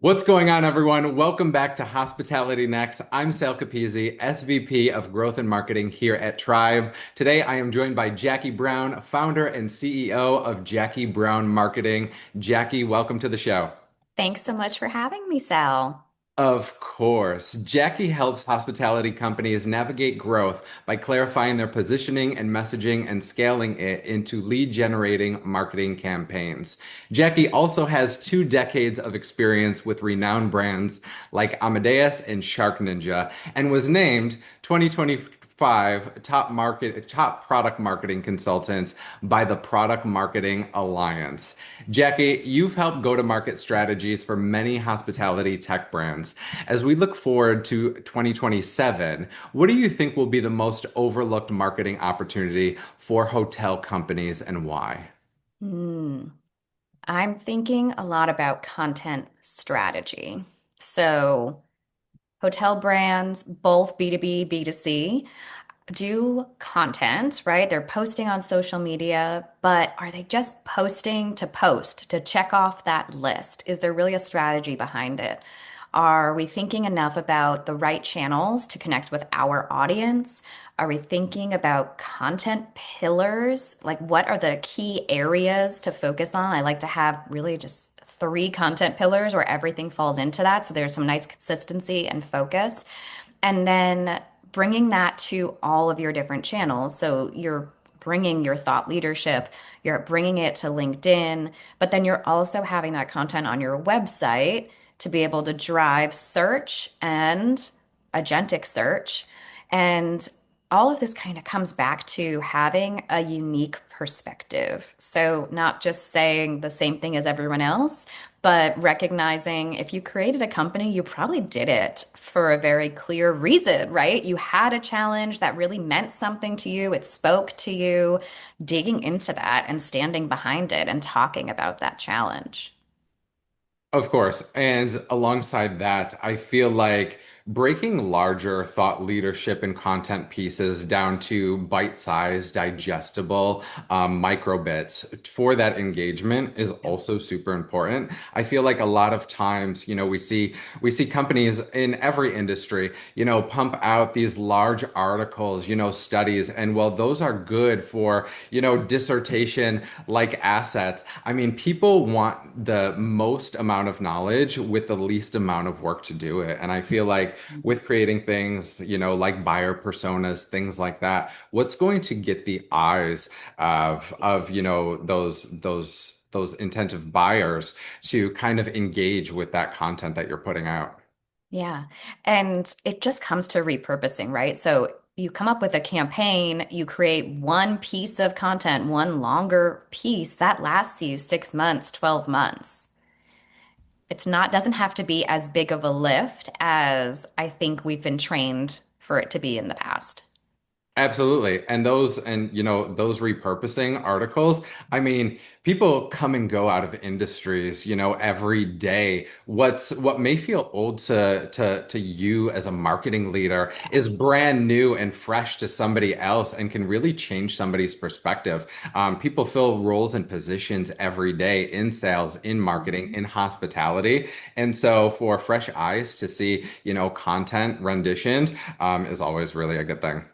What's going on, everyone? Welcome back to Hospitality Next. I'm Sal Capizzi, SVP of Growth and Marketing here at Tribe. Today, I am joined by Jacki Brown, founder and CEO of Jacki Brown Marketing. Jacki, welcome to the show. Thanks so much for having me, Sal. Of course. Jacki helps hospitality companies navigate growth by clarifying their positioning and messaging and scaling it into lead generating marketing campaigns. Jacki also has 2 decades of experience with renowned brands like Amadeus and Shark Ninja and was named 2025 top product marketing consultant by the Product Marketing Alliance. Jacki, you've helped go-to-market strategies for many hospitality tech brands. As we look forward to 2027, what do you think will be the most overlooked marketing opportunity for hotel companies and why? Hmm. I'm thinking a lot about content strategy. So, hotel brands, both B2B, B2C, do content, right? They're posting on social media, but are they just posting to post to check off that list? Is there really a strategy behind it? Are we thinking enough about the right channels to connect with our audience? Are we thinking about content pillars? Like, what are the key areas to focus on? I like to have really just three content pillars where everything falls into that. So there's some nice consistency and focus. And then bringing that to all of your different channels. So you're bringing your thought leadership, you're bringing it to LinkedIn, but then you're also having that content on your website to be able to drive search and agentic search. And all of this kind of comes back to having a unique perspective. So, not just saying the same thing as everyone else, but recognizing if you created a company, you probably did it for a very clear reason, right? You had a challenge that really meant something to you, it spoke to you, digging into that and standing behind it and talking about that challenge. Of course. And alongside that, I feel like breaking larger thought leadership and content pieces down to bite-sized, digestible micro bits for that engagement is also super important. I feel like a lot of times, we see companies in every industry, pump out these large articles, studies, and while those are good for, dissertation like assets, I mean, people want the most amount of knowledge with the least amount of work to do it. And I feel like with creating things, like buyer personas, things like that, what's going to get the eyes of those intensive buyers to kind of engage with that content that you're putting out? Yeah. And it just comes to repurposing, right? So you come up with a campaign, you create one piece of content, one longer piece that lasts you 6 months, 12 months. It's not, doesn't have to be as big of a lift as I think we've been trained for it to be in the past. Absolutely. And those repurposing articles, I mean, people come and go out of industries, every day. What may feel old to you as a marketing leader is brand new and fresh to somebody else and can really change somebody's perspective. People fill roles and positions every day in sales, in marketing, in hospitality. And so for fresh eyes to see, content renditioned, is always really a good thing.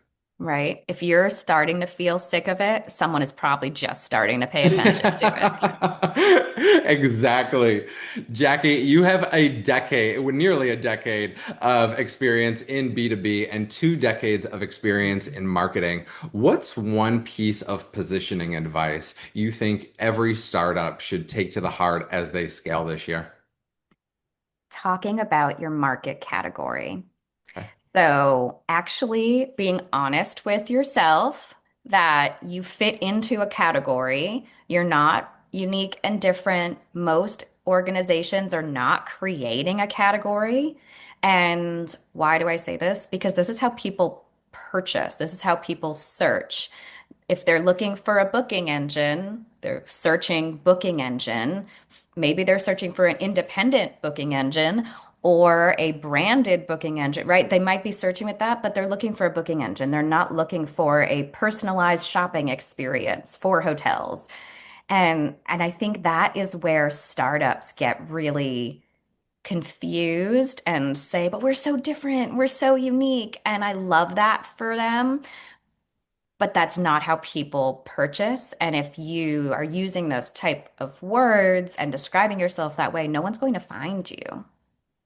Right? If you're starting to feel sick of it, someone is probably just starting to pay attention to it. Exactly. Jacki, you have a decade, nearly a decade of experience in B2B and 2 decades of experience in marketing. What's one piece of positioning advice you think every startup should take to the heart as they scale this year? Talking about your market category. Okay. So, actually being honest with yourself that you fit into a category, you're not unique and different. Most organizations are not creating a category. And why do I say this? Because this is how people purchase, this is how people search. If they're looking for a booking engine, they're searching booking engine. Maybe they're searching for an independent booking engine or a branded booking engine, right? They might be searching with that, but they're looking for a booking engine. They're not looking for a personalized shopping experience for hotels. And I think that is where startups get really confused and say, but we're so different, we're so unique. And I love that for them. But that's not how people purchase. And if you are using those type of words and describing yourself that way, no one's going to find you.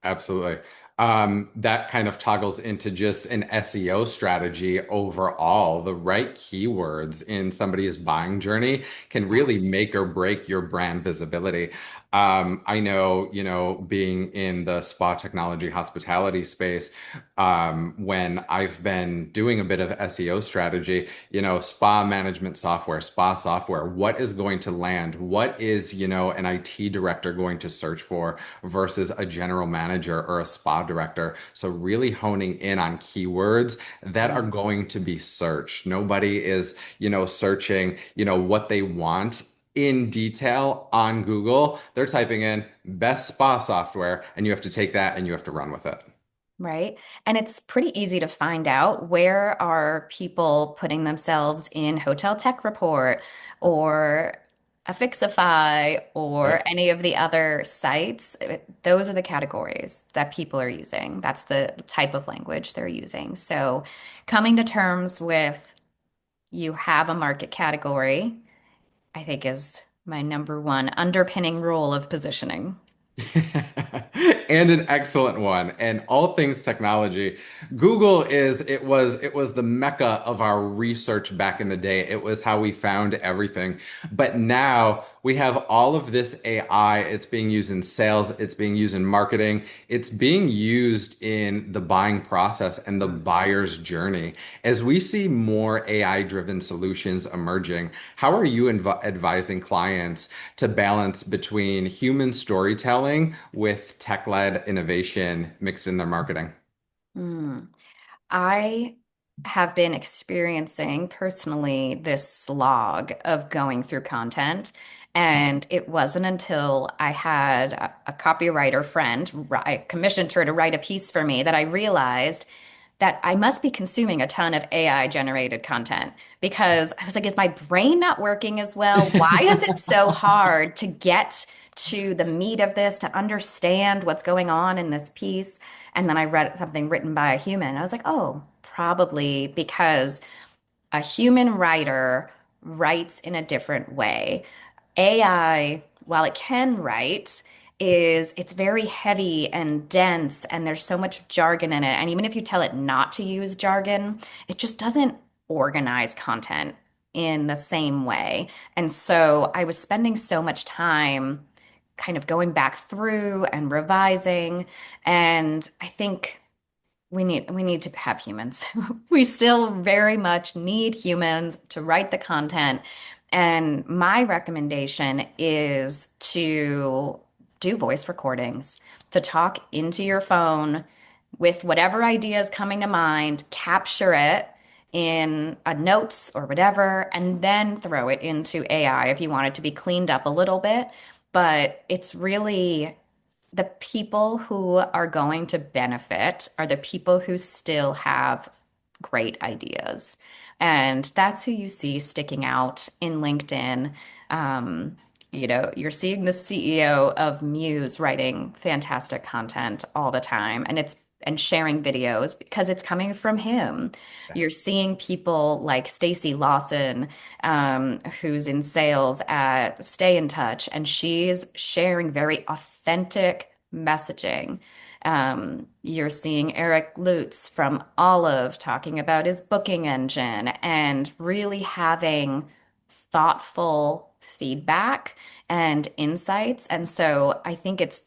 Absolutely. That kind of toggles into just an SEO strategy overall. The right keywords in somebody's buying journey can Yeah. really make or break your brand visibility. I know, being in the spa technology hospitality space, when I've been doing a bit of SEO strategy, spa management software, spa software, what is going to land? What is, an IT director going to search for versus a general manager or a spa director? So really honing in on keywords that are going to be searched. Nobody is, searching, what they want in detail on Google. They're typing in best spa software, and you have to take that and you have to run with it. Right. And it's pretty easy to find out where are people putting themselves in Hotel Tech Report or Afixify or Yep. any of the other sites. Those are the categories that people are using. That's the type of language they're using. So coming to terms with you have a market category, I think is my number one underpinning rule of positioning. And an excellent one. And all things technology. Google it was the mecca of our research back in the day. It was how we found everything. But now we have all of this AI. It's being used in sales, it's being used in marketing, it's being used in the buying process and the buyer's journey. As we see more AI-driven solutions emerging, how are you advising clients to balance between human storytelling with tech-led innovation mixed in their marketing? Hmm. I have been experiencing personally this slog of going through content. And it wasn't until I had a copywriter friend, I commissioned her to write a piece for me that I realized that I must be consuming a ton of AI generated content because I was like, is my brain not working as well? Why is it so hard to get to the meat of this, to understand what's going on in this piece? And then I read something written by a human. I was like, oh, probably because a human writer writes in a different way. AI, while it can write, it's very heavy and dense, and there's so much jargon in it. And even if you tell it not to use jargon, it just doesn't organize content in the same way. And so I was spending so much time kind of going back through and revising. And I think we need to have humans. We still very much need humans to write the content. And my recommendation is to do voice recordings, to talk into your phone with whatever idea is coming to mind, capture it in a notes or whatever, and then throw it into AI if you want it to be cleaned up a little bit. But it's really the people who are going to benefit are the people who still have great ideas. And that's who you see sticking out in LinkedIn. Um, you're seeing the CEO of Muse writing fantastic content all the time, and sharing videos because it's coming from him. You're seeing people like Stacey Lawson, who's in sales at Stay in Touch, and she's sharing very authentic messaging. You're seeing Eric Lutz from Olive talking about his booking engine and really having thoughtful feedback and insights. And so I think it's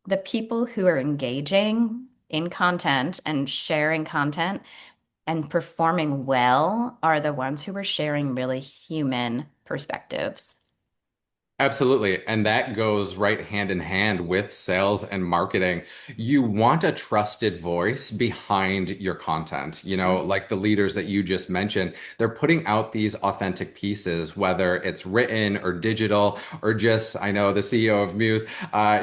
the people who are engaging in content and sharing content and performing well are the ones who are sharing really human perspectives. Absolutely. And that goes right hand in hand with sales and marketing. You want a trusted voice behind your content. Like the leaders that you just mentioned, they're putting out these authentic pieces, whether it's written or digital or just, I know the CEO of Muse,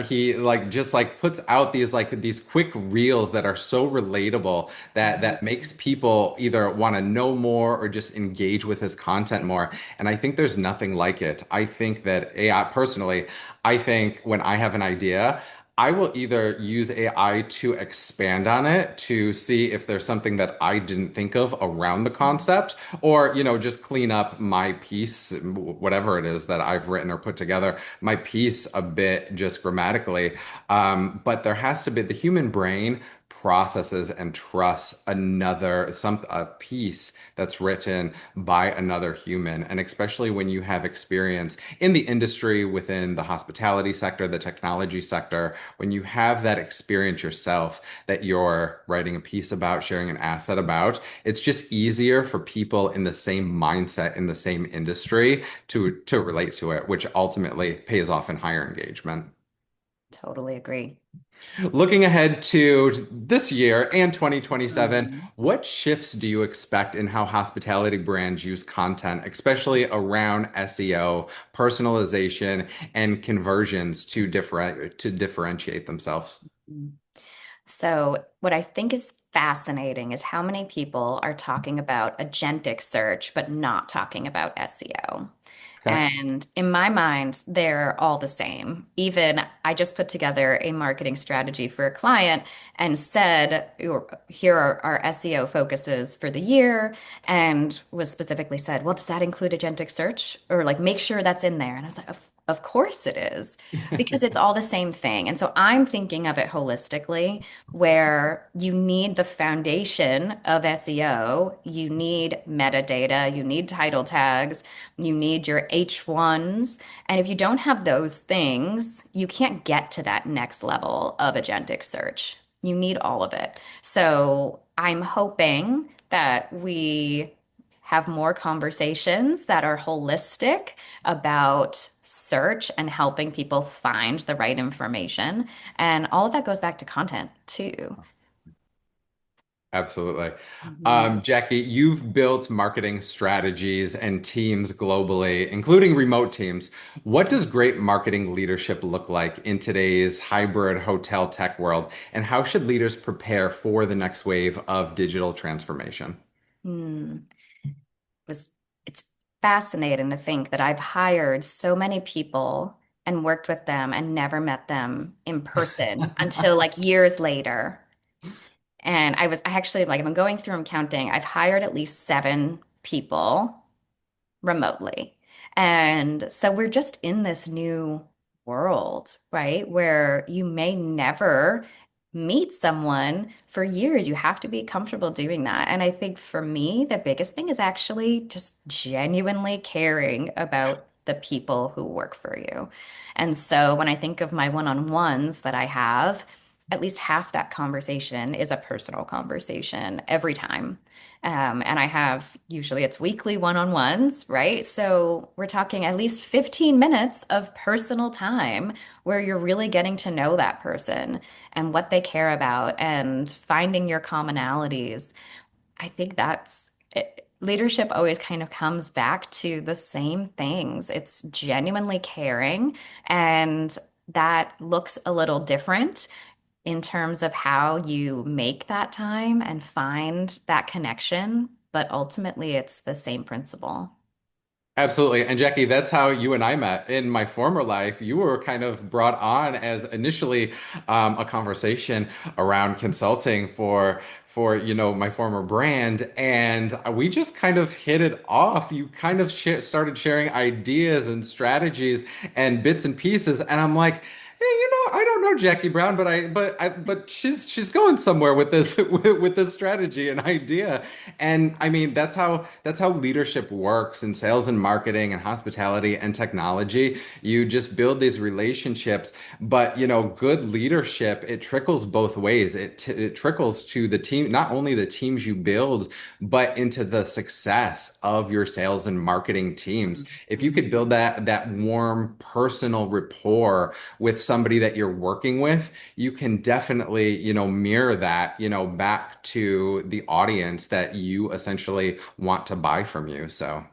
he just puts out these quick reels that are so relatable that makes people either want to know more or just engage with his content more. And I think there's nothing like it. I think that AI, personally, I think when I have an idea, I will either use AI to expand on it to see if there's something that I didn't think of around the concept, or, just clean up my piece, whatever it is that I've written or put together, my piece a bit just grammatically. But there has to be the human brain processes and trusts a piece that's written by another human, and especially when you have experience in the industry, within the hospitality sector, the technology sector, when you have that experience yourself that you're writing a piece about, sharing an asset about, it's just easier for people in the same mindset, in the same industry, to relate to it, which ultimately pays off in higher engagement. Totally agree. Looking ahead to this year and 2027, Mhm. what shifts do you expect in how hospitality brands use content, especially around SEO, personalization, and conversions to differentiate themselves? So, what I think is fascinating is how many people are talking about agentic search, but not talking about SEO. Okay. And in my mind, they're all the same. Even I just put together a marketing strategy for a client and said, here are our SEO focuses for the year, and was specifically said, well, does that include agentic search? Or like, make sure that's in there. And I was like, of course it is, because it's all the same thing. And so I'm thinking of it holistically, where you need the foundation of SEO, you need metadata, you need title tags, you need your H1s. And if you don't have those things, you can't get to that next level of agentic search. You need all of it. So I'm hoping that we have more conversations that are holistic about search and helping people find the right information. And all of that goes back to content too. Absolutely. Mhm. Jackie, you've built marketing strategies and teams globally, including remote teams. What does great marketing leadership look like in today's hybrid hotel tech world? And how should leaders prepare for the next wave of digital transformation? Hmm. Was it's fascinating to think that I've hired so many people and worked with them and never met them in person until like years later. And I actually like, I'm going through and counting. I've hired at least 7 people remotely. And so we're just in this new world, right? Where you may never meet someone for years. You have to be comfortable doing that. And I think for me, the biggest thing is actually just genuinely caring about the people who work for you. And so when I think of my one-on-ones that I have, at least half that conversation is a personal conversation every time. And I have usually it's weekly one-on-ones, right? So we're talking at least 15 minutes of personal time where you're really getting to know that person and what they care about and finding your commonalities. I think that's it. Leadership always kind of comes back to the same things. It's genuinely caring, and that looks a little different in terms of how you make that time and find that connection, but ultimately it's the same principle. Absolutely. And Jackie, that's how you and I met. In my former life, you were kind of brought on as initially a conversation around consulting for my former brand, and we just kind of hit it off. You kind of started sharing ideas and strategies and bits and pieces, and I'm like, hey, I don't know Jackie Brown, but she's going somewhere with this with this strategy and idea. And I mean, that's how leadership works in sales and marketing and hospitality and technology. You just build these relationships, but good leadership, it trickles both ways. It trickles to the team, not only the teams you build, but into the success of your sales and marketing teams. If you could build that warm personal rapport with somebody that you're working with, you can definitely, mirror that, back to the audience that you essentially want to buy from you. So,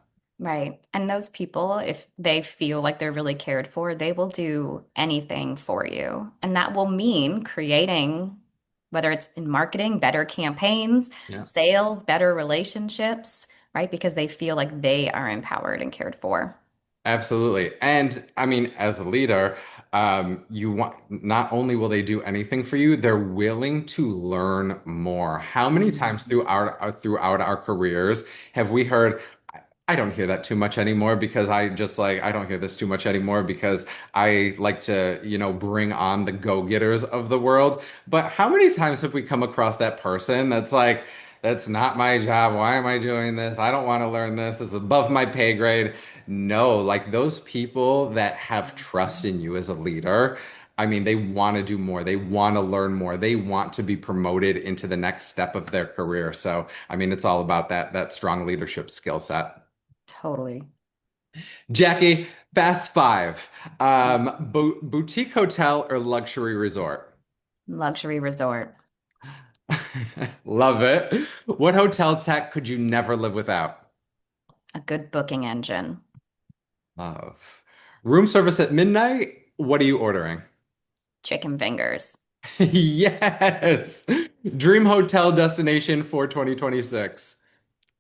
Right. And those people, if they feel like they're really cared for, they will do anything for you. And that will mean creating, whether it's in marketing, better campaigns, yeah. sales, better relationships, right? Because they feel like they are empowered and cared for. Absolutely. And I mean, as a leader, you want not only will they do anything for you, they're willing to learn more. How many times Mhm. throughout our careers have we heard, I don't hear that too much anymore because I don't hear this too much anymore because I like to, bring on the go-getters of the world. But how many times have we come across that person that's like, that's not my job. Why am I doing this? I don't want to learn this. It's above my pay grade. No, like those people that have trust in you as a leader, I mean, they want to do more. They want to learn more. They want to be promoted into the next step of their career. So, I mean, it's all about that strong leadership skill set. Totally. Jackie, fast five. Boutique hotel or luxury resort? Luxury resort. Love it. What hotel tech could you never live without? A good booking engine. Love. Room service at midnight? What are you ordering? Chicken fingers. Yes. Dream hotel destination for 2026.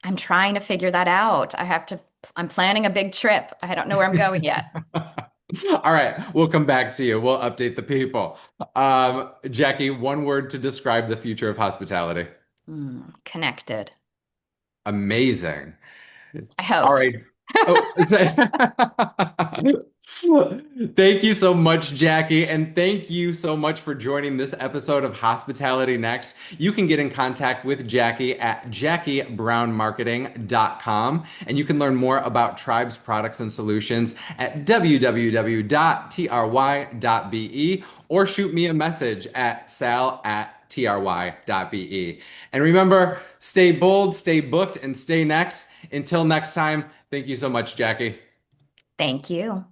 I'm trying to figure that out. I'm planning a big trip. I don't know where I'm going yet. All right, we'll come back to you. We'll update the people. Jackie, one word to describe the future of hospitality. Connected. Amazing. I All hope. right. Oh, thank you so much, Jackie. And thank you so much for joining this episode of Hospitality Next. You can get in contact with Jackie at jackibrownmarketing.com. And you can learn more about Tribe's products and solutions at www.try.be or shoot me a message at sal@try.be. And remember, stay bold, stay booked, and stay next. Until next time, thank you so much, Jackie. Thank you.